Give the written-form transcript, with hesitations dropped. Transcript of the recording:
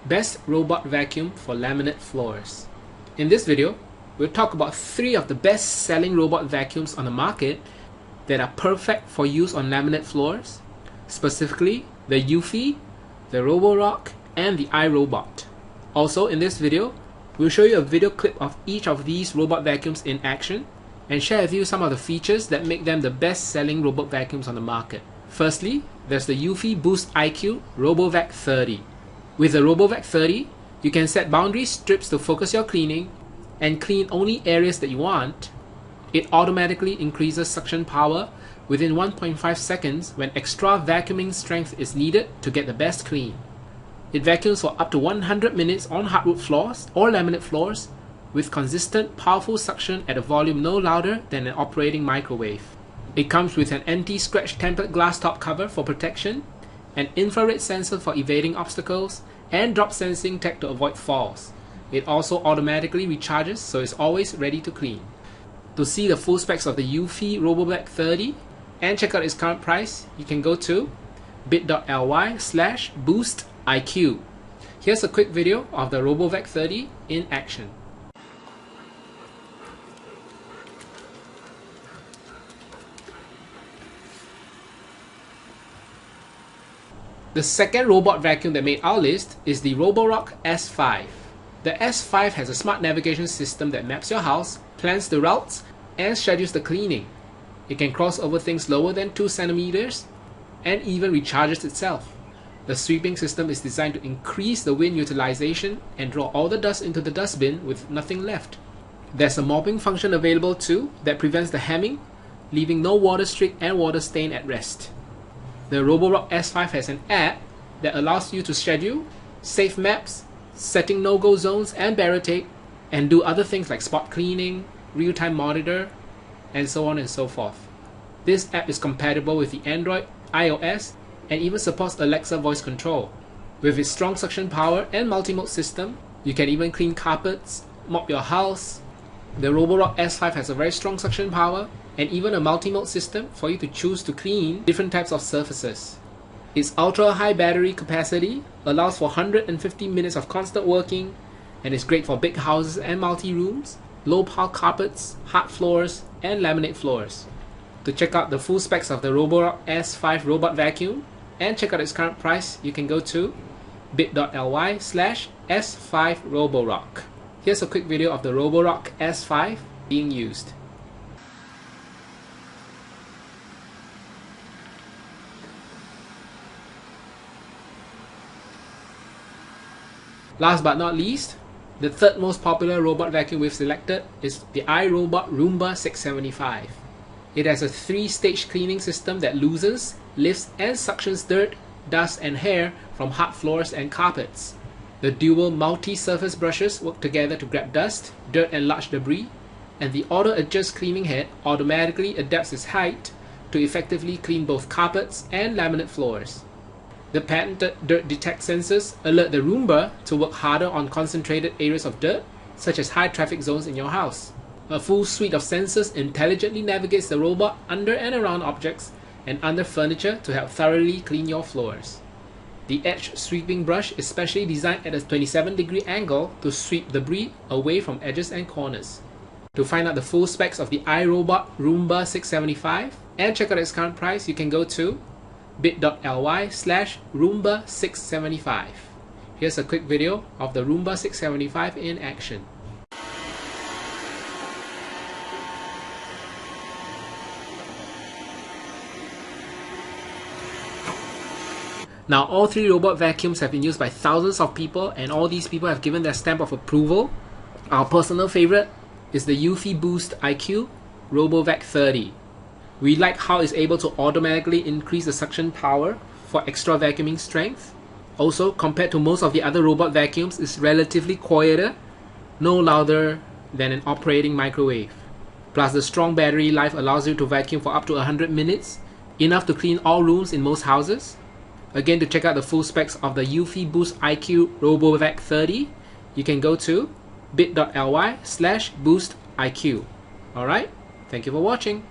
Best Robot Vacuum for Laminate Floors. In this video, we'll talk about 3 of the best-selling robot vacuums on the market that are perfect for use on laminate floors, specifically the eufy, the Roborock, and the iRobot. Also, in this video, we'll show you a video clip of each of these robot vacuums in action and share with you some of the features that make them the best-selling robot vacuums on the market. Firstly, there's the UVBoost IQ RoboVac 30. With the RoboVac 30, you can set boundary strips to focus your cleaning and clean only areas that you want. It automatically increases suction power within 1.5 seconds when extra vacuuming strength is needed to get the best clean. It vacuums for up to 100 minutes on hardwood floors or laminate floors with consistent, powerful suction at a volume no louder than an operating microwave. It comes with an anti-scratch tempered glass top cover for protection, an infrared sensor for evading obstacles, and drop sensing tech to avoid falls. It also automatically recharges, so it's always ready to clean. To see the full specs of the UVBoost RoboVac 30 and check out its current price, you can go to bit.ly/BoostIQ. Here's a quick video of the RoboVac 30 in action. The second robot vacuum that made our list is the Roborock S5. The S5 has a smart navigation system that maps your house, plans the routes, and schedules the cleaning. It can cross over things lower than 2 centimeters and even recharges itself. The sweeping system is designed to increase the wind utilization and draw all the dust into the dustbin with nothing left. There's a mopping function available too that prevents the hemming, leaving no water streak and water stain at rest. The Roborock S5 has an app that allows you to schedule, save maps, setting no-go zones and barricade, and do other things like spot cleaning, real-time monitor, and so on and so forth. This app is compatible with the Android, iOS, and even supports Alexa voice control. With its strong suction power and multi-mode system, you can even clean carpets, mop your house. The Roborock S5 has a very strong suction power and even a multi-mode system for you to choose to clean different types of surfaces. Its ultra-high battery capacity allows for 150 minutes of constant working and is great for big houses and multi-rooms, low-pile carpets, hard floors, and laminate floors. To check out the full specs of the Roborock S5 robot vacuum and check out its current price, you can go to bit.ly/S5Roborock. Here's a quick video of the Roborock S5 being used. Last but not least, the third most popular robot vacuum we've selected is the iRobot Roomba 675. It has a 3-stage cleaning system that loosens, lifts, and suctions dirt, dust, and hair from hard floors and carpets. The dual multi-surface brushes work together to grab dust, dirt, and large debris, and the auto-adjust cleaning head automatically adapts its height to effectively clean both carpets and laminate floors. The patented dirt detect sensors alert the Roomba to work harder on concentrated areas of dirt, such as high traffic zones in your house. A full suite of sensors intelligently navigates the robot under and around objects and under furniture to help thoroughly clean your floors. The edge sweeping brush is specially designed at a 27-degree angle to sweep debris away from edges and corners. To find out the full specs of the iRobot Roomba 675 and check out its current price, you can go to bit.ly/Roomba 675. Here's a quick video of the Roomba 675 in action. Now, all 3 robot vacuums have been used by thousands of people, and all these people have given their stamp of approval. Our personal favorite is the UVBoost IQ RoboVac 30. We like how it's able to automatically increase the suction power for extra vacuuming strength. Also, compared to most of the other robot vacuums, it's relatively quieter, no louder than an operating microwave. Plus, the strong battery life allows you to vacuum for up to 100 minutes, enough to clean all rooms in most houses. Again, to check out the full specs of the UVBoost IQ RoboVac 30, you can go to bit.ly/BoostIQ. Alright, thank you for watching.